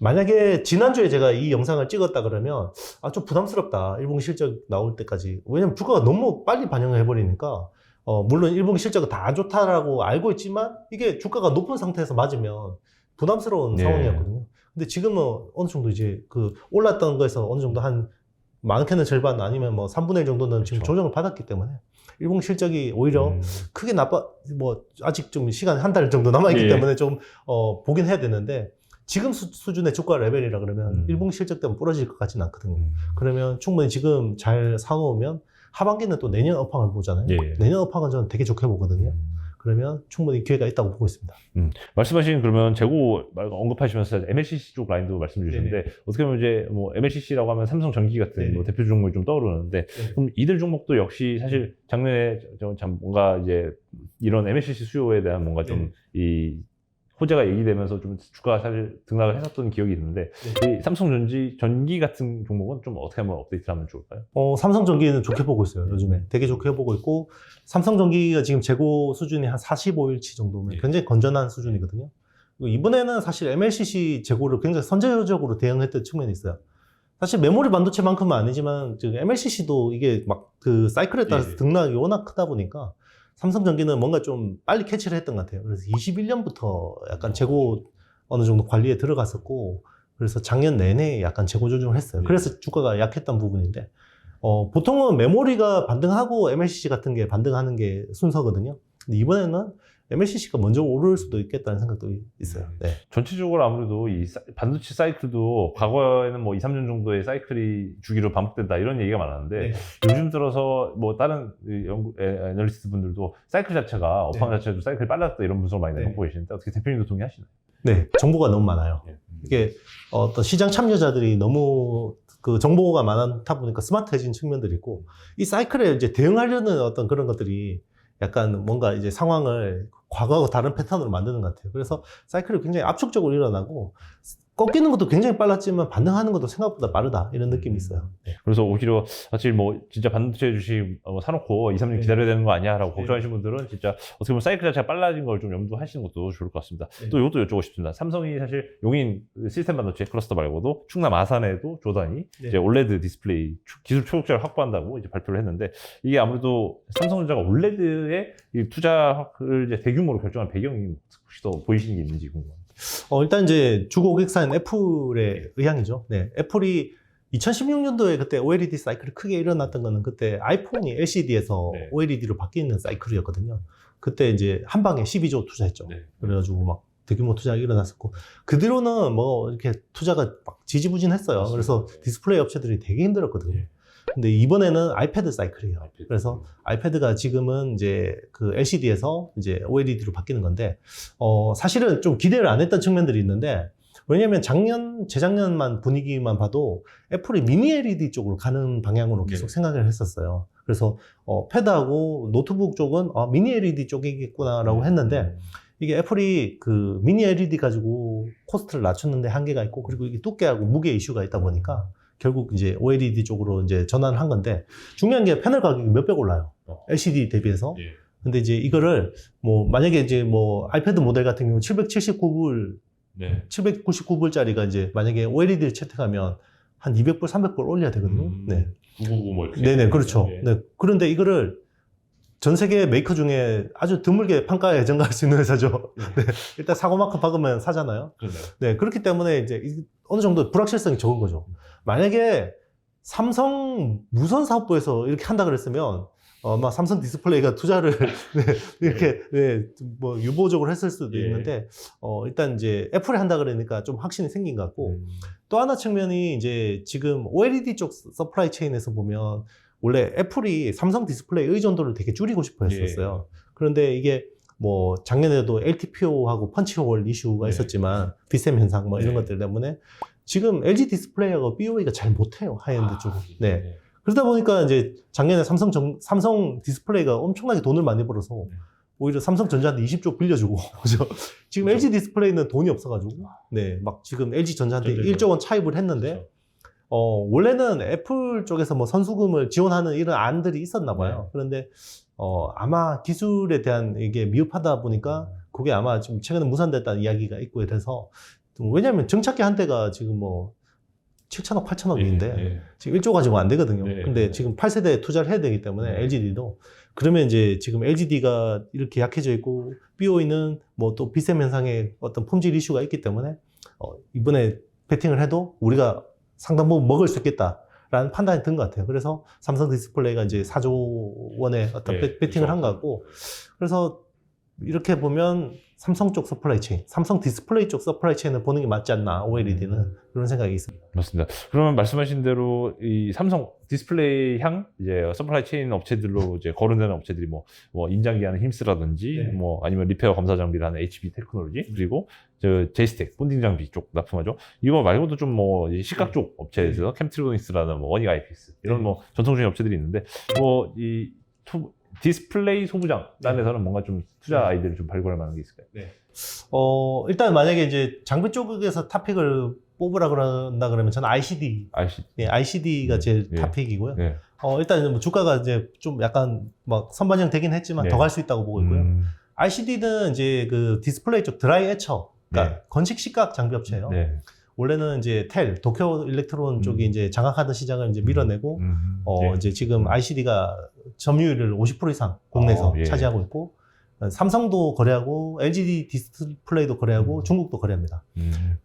만약에 지난주에 제가 이 영상을 찍었다 그러면 좀 부담스럽다. 1분기 실적 나올 때까지. 왜냐면 주가가 너무 빨리 반영을 해버리니까 물론 1분기 실적은 다 안 좋다라고 알고 있지만 이게 주가가 높은 상태에서 맞으면 부담스러운 네. 상황이었거든요. 근데 지금은 어느 정도 이제 그 올랐던 거에서 어느 정도 한 많게는 절반 아니면 뭐 3분의 1 정도는 지금 그렇죠. 조정을 받았기 때문에 1분기 실적이 오히려 크게 뭐 아직 좀 시간 한 달 정도 남아있기 예. 때문에 좀 보긴 해야 되는데, 지금 수준의 주가 레벨이라 그러면 1분기 실적 때문에 부러질 것 같지는 않거든요. 그러면 충분히 지금 잘 사놓으면 하반기는 또 내년 업황을 보잖아요. 예. 내년 업황은 저는 되게 좋게 보거든요. 그러면 충분히 기회가 있다고 보고 있습니다. 말씀하신 그러면 재고 언급하시면서 MLCC 쪽 라인도 말씀 주셨는데, 어떻게 보면 이제 뭐 MLCC라고 하면 삼성전기 같은 뭐 대표 종목이 좀 떠오르는데, 그럼 이들 종목도 역시 사실 작년에 참 뭔가 이제 이런 MLCC 수요에 대한 뭔가 좀 이 호재가 얘기되면서 좀 주가가 사실 등락을 했었던 기억이 있는데, 이 삼성전기 같은 종목은 좀 어떻게 한번 업데이트를 하면 좋을까요? 삼성전기는 좋게 보고 있어요. 요즘에 되게 좋게 보고 있고, 삼성전기가 지금 재고 수준이 한 45일치 정도면 굉장히 건전한 수준이거든요. 이번에는 사실 MLCC 재고를 굉장히 선제적으로 대응했던 측면이 있어요. 사실 메모리 반도체만큼은 아니지만 MLCC도 이게 막 그 사이클에 따라서 등락이 워낙 크다 보니까 삼성전기는 뭔가 좀 빨리 캐치를 했던 것 같아요. 그래서 21년부터 약간 재고 어느 정도 관리에 들어갔었고, 그래서 작년 내내 약간 재고 조정을 했어요. 그래서 주가가 약했던 부분인데, 보통은 메모리가 반등하고 MLCC 같은 게 반등하는 게 순서거든요. 근데 이번에는 MLCC가 먼저 오를 수도 있겠다는 생각도 있어요. 네. 전체적으로 아무래도 이 반도체 사이클도 과거에는 뭐 2, 3년 정도의 사이클이 주기로 반복된다 이런 얘기가 많았는데, 요즘 들어서 뭐 다른 애널리스트 분들도 사이클 자체가 업황 자체도 사이클이 빨랐다 이런 분석을 많이 내놓고 계시는데, 어떻게 대표님도 동의하시나요? 네, 정보가 너무 많아요. 이게 어떤 시장 참여자들이 너무 그 정보가 많다 보니까 스마트해진 측면들이 있고, 이 사이클에 이제 대응하려는 어떤 그런 것들이 약간 뭔가 이제 상황을 과거하고 다른 패턴으로 만드는 것 같아요. 그래서 사이클이 굉장히 압축적으로 일어나고, 꺾이는 것도 굉장히 빨랐지만 반등하는 것도 생각보다 빠르다 이런 느낌이 있어요. 네. 그래서 오히려 사실 뭐 진짜 반도체 주식 사놓고 2, 3년 기다려야 되는 거 아니야 라고 걱정하시는 분들은 진짜 어떻게 보면 사이클 자체가 빨라진 걸 좀 염두하시는 것도 좋을 것 같습니다. 또 이것도 여쭤보고 싶습니다. 삼성이 사실 용인 시스템 반도체 클러스터 말고도 충남 아산에도 조단이 이제 올레드 디스플레이 기술 초격자를 확보한다고 이제 발표를 했는데, 이게 아무래도 삼성전자가 올레드에 투자를 이제 대규모로 결정한 배경이 혹시 더 보이시는 게 있는지 궁금합니다. 일단 이제 주고 고객사인 애플의 의향이죠. 네, 애플이 2016년도에 그때 OLED 사이클이 크게 일어났던 거는 그때 아이폰이 LCD에서 OLED로 바뀌는 사이클이었거든요. 그때 이제 한 방에 12조 투자했죠. 그래가지고 막 대규모 투자가 일어났었고, 그 뒤로는 뭐 이렇게 투자가 막 지지부진했어요. 그래서 디스플레이 업체들이 되게 힘들었거든요. 근데 이번에는 아이패드 사이클이에요. 그래서 아이패드가 지금은 이제 그 LCD에서 이제 OLED로 바뀌는 건데, 사실은 좀 기대를 안 했던 측면들이 있는데, 왜냐면 재작년만 분위기만 봐도 애플이 미니 LED 쪽으로 가는 방향으로 계속 생각을 했었어요. 그래서 패드하고 노트북 쪽은 미니 LED 쪽이겠구나라고 했는데, 이게 애플이 그 미니 LED 가지고 코스트를 낮췄는데 한계가 있고, 그리고 이게 두께하고 무게 이슈가 있다 보니까 결국 이제 OLED 쪽으로 이제 전환을 한 건데, 중요한 게 패널 가격이 몇백 올라요. LCD 대비해서. 근데 이제 이거를 뭐 만약에 이제 뭐 아이패드 모델 같은 경우는 799불, 799불짜리가 이제 만약에 OLED를 채택하면 한 200불, 300불 올려야 되거든요. 네. 999 뭐 이렇게. 네네, 그렇죠. 네. 그런데 이거를 전 세계 메이커 중에 아주 드물게 판가에 전가할 수 있는 회사죠. 네. 일단 사고만큼 박으면 사잖아요. 네. 그렇기 때문에 이제 어느 정도 불확실성이 적은 거죠. 만약에 삼성 무선 사업부에서 이렇게 한다 그랬으면 아마 삼성 디스플레이가 투자를 네, 이렇게 네, 뭐 유보적으로 했을 수도 있는데 일단 이제 애플이 한다 그러니까 좀 확신이 생긴 것 같고 또 하나 측면이 이제 지금 OLED 쪽 서플라이 체인에서 보면 원래 애플이 삼성 디스플레이 의존도를 되게 줄이고 싶어 했었어요. 그런데 이게 뭐 작년에도 LTPO하고 펀치홀 이슈가 있었지만 비셈 현상 뭐 이런 것들 때문에 지금 LG 디스플레이하고 BOE가 잘 못해요. 하이엔드 쪽은. 네. 그러다 보니까 이제 작년에 삼성 디스플레이가 엄청나게 돈을 많이 벌어서 오히려 삼성전자한테 20조 빌려주고 그죠? 지금 LG 디스플레이는 돈이 없어가지고 네, 막 지금 LG전자한테 1조 원 차입을 했는데 원래는 애플 쪽에서 뭐 선수금을 지원하는 이런 안들이 있었나 봐요. 그런데 아마 기술에 대한 이게 미흡하다 보니까 그게 아마 지금 최근에 무산됐다는 이야기가 있고 이래서 왜냐하면 정착기 한 대가 지금 뭐 7천억, 8천억인데 지금 1조 가지고 안 되거든요. 근데 지금 8세대에 투자를 해야 되기 때문에 LGD도 그러면 이제 지금 LGD가 이렇게 약해져 있고 BOE는 뭐 또 비셈 현상의 어떤 품질 이슈가 있기 때문에 이번에 베팅을 해도 우리가 상당 부분 먹을 수 있겠다라는 판단이 든 것 같아요. 그래서 삼성 디스플레이가 이제 4조 원의 어떤 베팅을 한 것 같고 그래서 이렇게 보면 삼성 쪽 서플라이 체인, 삼성 디스플레이 쪽 서플라이 체인을 보는 게 맞지 않나, OLED는 그런 생각이 있습니다. 맞습니다. 그러면 말씀하신 대로 이 삼성 디스플레이 향 이제 서플라이 체인 업체들로 이제 거론되는 업체들이 뭐 인장기 하는 힘스라든지 뭐 아니면 리페어 검사 장비를 하는 HB 테크놀로지 그리고 저 제이스텍 본딩 장비 쪽 납품하죠. 이거 말고도 좀 뭐 시각 쪽 업체에서 캠트로닉스라는 뭐 원익 아이피스 이런 뭐 전통적인 업체들이 있는데 뭐 이 디스플레이 소부장단에서는 뭔가 좀 투자 아이디어를 좀 발굴할 만한 게 있을까요? 일단 만약에 이제 장비 쪽에서 탑픽을 뽑으라 그런다 그러면 저는 ICD가 제일 탑픽이고요. 일단 뭐 주가가 이제 좀 약간 막 선반영 되긴 했지만 더 갈 수 있다고 보고 있고요. ICD는 이제 그 디스플레이 쪽 드라이 에처, 그러니까 건식 시각 장비 업체예요. 원래는 이제 도쿄 일렉트론 쪽이 이제 장악하던 시장을 이제 밀어내고, 이제 지금 ICD가 점유율을 50% 이상 국내에서 차지하고 있고, 삼성도 거래하고, LG 디스플레이도 거래하고, 중국도 거래합니다.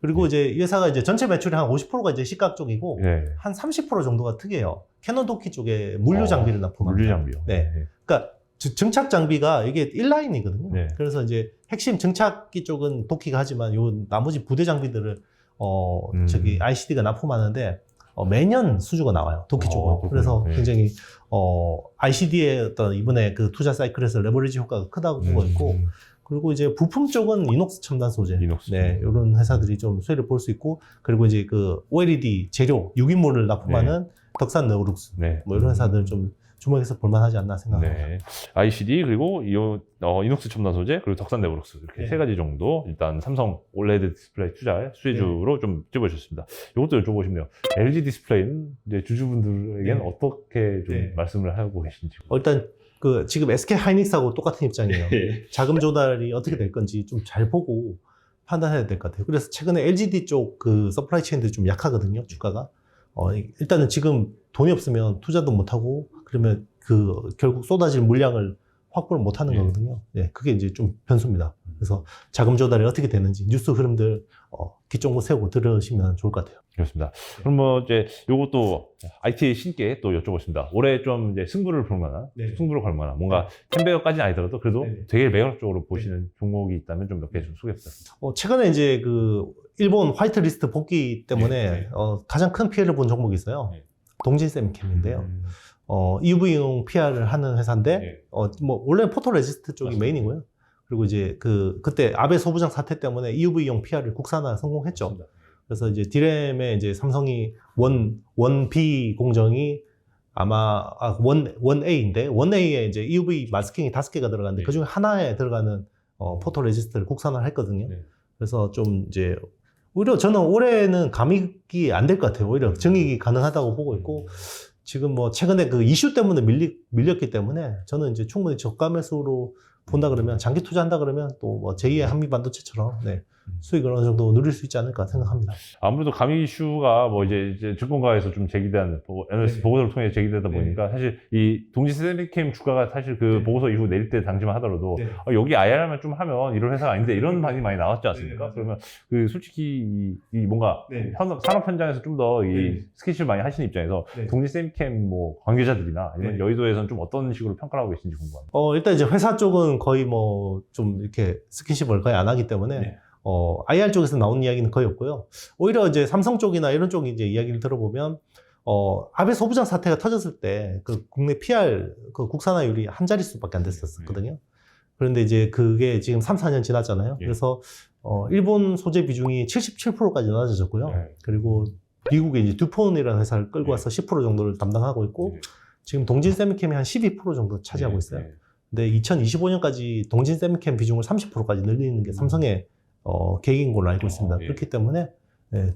그리고 이제 이 회사가 이제 전체 매출의 한 50%가 이제 시각 쪽이고, 한 30% 정도가 특이해요. 캐논 도키 쪽에 물류 장비를 납품합니다. 물류 장비요. 그러니까 증착 장비가 이게 1라인이거든요. 그래서 이제 핵심 증착기 쪽은 도키가 하지만 요 나머지 부대 장비들을 저기 ICD가 납품하는데 매년 수주가 나와요. 도키 쪽으로. 그래서 굉장히 ICD의 어떤 이번에 그 투자 사이클에서 레버리지 효과가 크다고 보고 있고 그리고 이제 부품 쪽은 이녹스 첨단 소재. 이런 회사들이 좀 수혜를 볼 수 있고 그리고 이제 그 OLED 재료 유기물을 납품하는 덕산 네오룩스 뭐 이런 회사들 좀 주목해서 볼만하지 않나 생각합니다. ICD 그리고 이녹스 첨단 소재 그리고 덕산 네오룩스 이렇게 세 가지 정도 일단 삼성 OLED 디스플레이 투자의 수혜주로 좀 찝어주셨습니다. 이것도 여쭤보고 싶네요. LG 디스플레이는 이제 주주분들에게는 어떻게 좀 말씀을 하고 계신지. 일단 그 지금 SK 하이닉스하고 똑같은 입장이에요. 자금 조달이 어떻게 될 건지 좀 잘 보고 판단해야 될 것 같아요. 그래서 최근에 LGD 쪽 그 서플라이 체인들이 좀 약하거든요, 주가가. 일단은 지금 돈이 없으면 투자도 못하고 그러면 그 결국 쏟아질 물량을 확보를 못하는 거거든요. 그게 이제 좀 변수입니다. 그래서 자금 조달이 어떻게 되는지 뉴스 흐름들 기점으로 세우고 들으시면 좋을 것 같아요. 그렇습니다. 그럼 뭐 이제 요것도 IT 신께 또 여쭤보겠습니다. 올해 좀 이제 승부를 볼 만한, 승부를 걸 만한 뭔가 10배어까지는 아니더라도 그래도 되게 매력적으로 보시는 종목이 있다면 좀 몇 개 좀 소개해 주세요. 최근에 이제 그 일본 화이트리스트 복귀 때문에 가장 큰 피해를 본 종목이 있어요. 동진세미캠인데요. EUV용 PR을 하는 회사인데 뭐 원래 포토레지스트 쪽이 메인이고요. 그리고 이제 그때 아베 소부장 사태 때문에 EUV용 PR을 국산화 성공했죠. 그래서 이제 디램에 이제 삼성이 원B 공정이 아마 원A인데 원A에 이제 EUV 마스킹이 5개가 들어가는데 그중에 하나에 들어가는 포토레지스트를 국산화를 했거든요. 그래서 좀 이제 오히려 저는 올해는 감익이 안 될 것 같아요. 오히려 증익이 가능하다고 보고 있고 지금 뭐 최근에 그 이슈 때문에 밀렸기 때문에 저는 이제 충분히 저가 매수로 본다 그러면 장기 투자한다 그러면 또 뭐 제2의 한미 반도체처럼 수익을 어느 정도 누릴 수 있지 않을까 생각합니다. 아무래도 가미 이슈가 뭐 이제 증권가에서 좀 제기된 애널리스트 보고서를 통해 제기되다 보니까 사실 이 동지 세미캠 주가가 사실 그 보고서 이후 내릴 때 당시만 하더라도 여기 IR만 좀 하면 이런 회사가 아닌데 이런 반응이 많이 나왔지 않습니까? 그러면 그 솔직히 이 뭔가 산업 현장에서 좀 더 이 스케치를 많이 하시는 입장에서 동지 세미캠 뭐 관계자들이나 아니면 여의도에서는 좀 어떤 식으로 평가를 하고 계신지 궁금합니다. 일단 이제 회사 쪽은 거의 뭐 좀 이렇게 스킨십을 거의 안 하기 때문에 IR 쪽에서 나온 이야기는 거의 없고요. 오히려 이제 삼성 쪽이나 이런 쪽 이제 이야기를 들어보면 아베 소부장 사태가 터졌을 때 그 국내 PR 그 국산화율이 한 자릿수밖에 안 됐었거든요. 그런데 이제 그게 지금 3, 4년 지났잖아요. 그래서 일본 소재 비중이 77%까지 낮아졌고요. 그리고 미국에 이제 듀폰이라는 회사를 끌고 와서 10% 정도를 담당하고 있고 지금 동진 세미캠이 한 12% 정도 차지하고 있어요. 근데 2025년까지 동진 세미캠 비중을 30%까지 늘리는 게 삼성의 계획인 걸로 알고 있습니다. 그렇기 때문에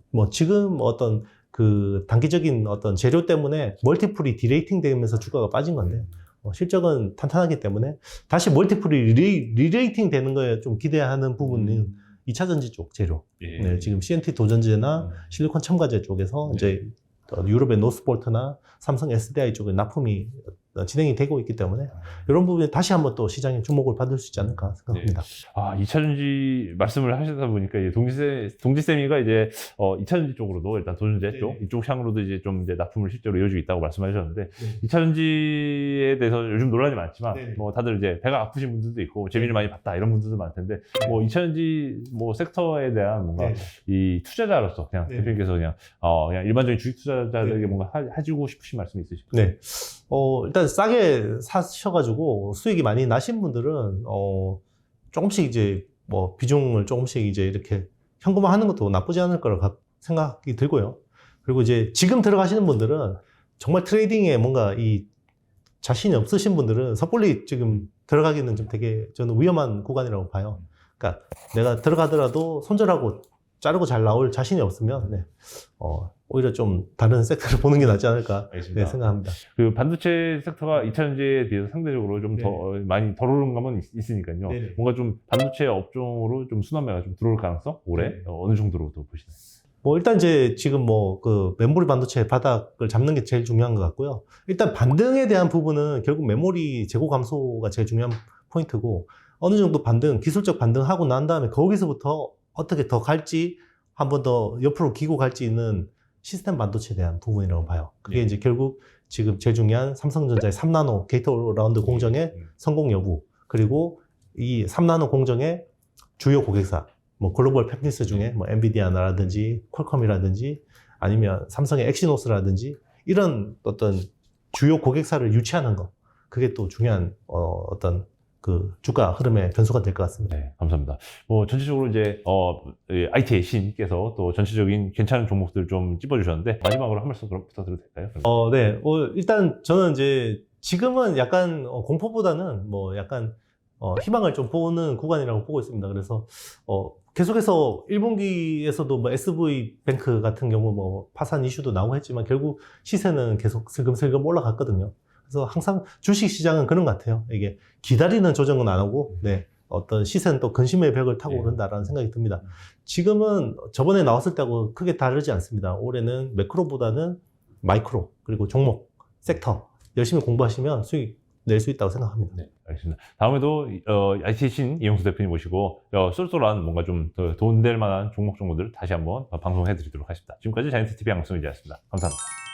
뭐 지금 어떤 그 단기적인 어떤 재료 때문에 멀티플이 디레이팅 되면서 주가가 빠진 건데 실적은 탄탄하기 때문에 다시 멀티플이 리레이팅 되는 거에 좀 기대하는 부분은 2차 전지 쪽 재료. 지금 CNT 도전제나 실리콘 첨가제 쪽에서 이제 유럽의 노스볼트나 삼성 SDI 쪽에 납품이 진행이 되고 있기 때문에 이런 부분에 다시 한번 또 시장에 주목을 받을 수 있지 않을까 생각합니다. 2차 전지 말씀을 하시다 보니까 이제 동지세미가 이제 2차 전지 쪽으로도 일단 도전제 쪽 이쪽 향으로도 이제 좀 이제 납품을 실제로 이어지고 있다고 말씀하셨는데 2차 전지에 대해서 요즘 논란이 많지만 뭐 다들 이제 배가 아프신 분들도 있고 재미를 많이 봤다 이런 분들도 많을 텐데 뭐 2차 전지 뭐 섹터에 대한 뭔가 이 투자자로서 그냥 대표님께서 그냥 일반적인 주식 투자자들에게 뭔가 해주고 싶으신 말씀이 있으실까요? 일단 싸게 사셔가지고 수익이 많이 나신 분들은, 조금씩 이제 뭐 비중을 조금씩 이제 이렇게 현금화하는 것도 나쁘지 않을 거라고 생각이 들고요. 그리고 이제 지금 들어가시는 분들은 정말 트레이딩에 뭔가 이 자신이 없으신 분들은 섣불리 지금 들어가기는 좀 되게 저는 위험한 구간이라고 봐요. 그러니까 내가 들어가더라도 손절하고 자르고 잘 나올 자신이 없으면 오히려 좀 다른 섹터를 보는 게 낫지 않을까 생각합니다. 그 반도체 섹터가 2차 전지에 비해서 상대적으로 좀 더 많이 덜 오른 감은 있으니까요. 뭔가 좀 반도체 업종으로 좀 순환매가 좀 들어올 가능성 올해 어느 정도로 또 보시나요? 뭐 일단 이제 지금 뭐 그 메모리 반도체 바닥을 잡는 게 제일 중요한 것 같고요. 일단 반등에 대한 부분은 결국 메모리 재고 감소가 제일 중요한 포인트고 어느 정도 반등, 기술적 반등하고 난 다음에 거기서부터 어떻게 더 갈지 한 번 더 옆으로 기고 갈지는 시스템 반도체에 대한 부분이라고 봐요. 그게 이제 결국 지금 제일 중요한 삼성전자의 3나노 게이트-올라운드 공정의 성공 여부, 그리고 이 3나노 공정의 주요 고객사, 뭐 글로벌 팹리스 중에 뭐 엔비디아라든지 퀄컴이라든지 아니면 삼성의 엑시노스라든지 이런 어떤 주요 고객사를 유치하는 거, 그게 또 중요한 어떤 그 주가 흐름의 변수가 될 것 같습니다. 네, 감사합니다. 뭐 전체적으로 이제 IT의 신께서 또 전체적인 괜찮은 종목들 좀 찝어주셨는데 마지막으로 한 말씀 부탁드려도 될까요? 네. 일단 저는 이제 지금은 약간 공포보다는 뭐 약간 희망을 좀 보는 구간이라고 보고 있습니다. 그래서 계속해서 1분기에서도 뭐 SV뱅크 같은 경우 뭐 파산 이슈도 나오고 했지만 결국 시세는 계속 슬금슬금 올라갔거든요. 그래서 항상 주식 시장은 그런 것 같아요. 이게 기다리는 조정은 안 하고, 어떤 시세는 또 근심의 벽을 타고 오른다라는 생각이 듭니다. 지금은 저번에 나왔을 때하고 크게 다르지 않습니다. 올해는 매크로보다는 마이크로, 그리고 종목, 섹터 열심히 공부하시면 수익 낼 수 있다고 생각합니다. 네, 알겠습니다. 다음에도 IT의 신 이영수 대표님 모시고 쏠쏠한 뭔가 좀 도움될 만한 종목 정보들을 다시 한번 방송해 드리도록 하겠습니다. 지금까지 자이언트TV 양승일이었습니다. 감사합니다.